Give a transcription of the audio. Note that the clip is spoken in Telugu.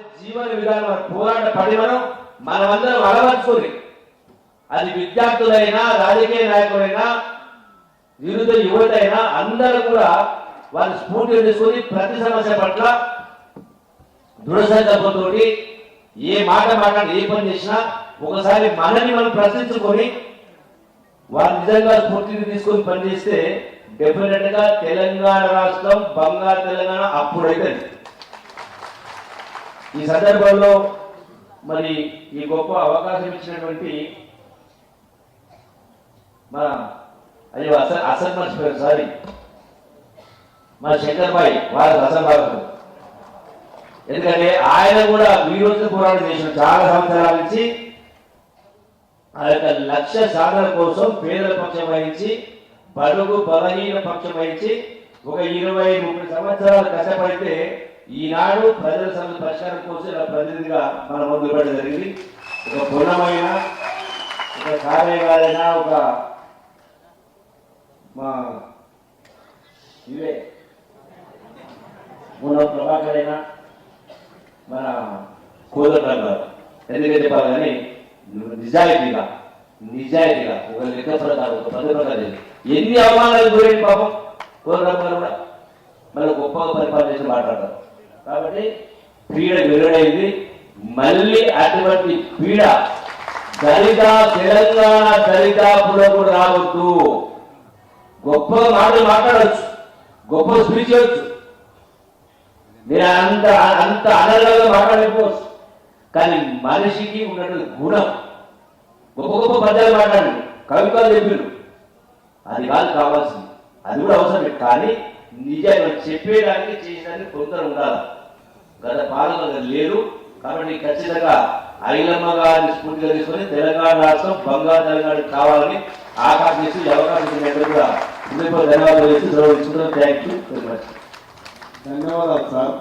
వారి జీవన విధానం వారి పోరాట పడిమనం మనమందరం అలవర్చుకొని అది విద్యార్థులైనా రాజకీయ నాయకులైనా విరుద్ధ యువత అయినా అందరూ కూడా వారి స్ఫూర్తిని తీసుకొని ప్రతి సమస్య పట్ల దృఢ సంకల్పంతో ఏ మాట మాట్లాడి ఏ పని చేసినా ఒకసారి మనల్ని మనం ప్రశ్నించుకొని వారు నిజంగా స్ఫూర్తిని తీసుకొని పనిచేస్తే డెఫినెట్ గా తెలంగాణ రాష్ట్రం బంగారు తెలంగాణ అప్పుడైతే ఈ సందర్భంలో మరి ఈ గొప్ప అవకాశం ఇచ్చినటువంటి మన అయ్యో అసలు మర్చిపోయారు సారీ మన శంకర్ భాయ్ వారి అసలు ఎందుకంటే ఆయన కూడా వీరోజు పోరాటం చేసిన చాలా సంవత్సరాల నుంచి ఆ యొక్క లక్ష్య సాధన కోసం పేదల పక్షం వహించి బడుగు బలహీన పక్షం వహించి ఒక 20-30 సంవత్సరాలు కష్టపడితే ఈనాడు ప్రజల సమస్య పరిష్కారం కోసం ఇలా ప్రతినిధిగా మనం మొదలుపెట్టడం జరిగింది. ఒక పూర్ణమైన ఒక కార్యకాలైనా ఒక మా ఇవే మూల ప్రభాకర్ అయినా మన కోదండరాం గారు ఎందుకంటే చెప్పాలి కానీ నిజాయితీగా ఒక లెక్క ప్రకారం ఒక పద్ధతి ప్రకారం ఎన్ని అవమానాలు గురైంది పాపం కోదండరాం గారు కూడా మళ్ళీ గొప్పగా పరిపాలన చేసి మాట్లాడతారు. కాబట్టి పీడ విరుడైంది. మళ్ళీ అటువంటి పీడ దళిత తెలంగాణ దళితాపులకు రావద్దు. గొప్ప మాటలు మాట్లాడవచ్చు, గొప్ప స్పీచ్ చేయవచ్చు, నేను అంత అనర్గంగా మాట్లాడకపోవచ్చు, కానీ మనిషికి ఉన్నటువంటి గుణం గొప్ప గొప్ప పద్యాలు మాట్లాడండి, కవిత్వాలు చెప్పారు, అది కాదు కావాల్సింది, అది కూడా అవసరమే. కానీ నిజంగా చెప్పేదానికి చేసేదానికి కొంత ఉండాలి. గత పాలకులు లేరు. కాబట్టి ఖచ్చితంగా ఐలమ్మ గారిని స్ఫూర్తిగా తీసుకొని తెలంగాణ రాష్ట్రం బంగారు తెలంగాణ కావాలని ఆకాంక్షిస్తూ ఈ అవకాశం కూడా ధన్యవాదాలు చేస్తూ థ్యాంక్ యూ వెరీ మచ్. ధన్యవాదాలు సార్.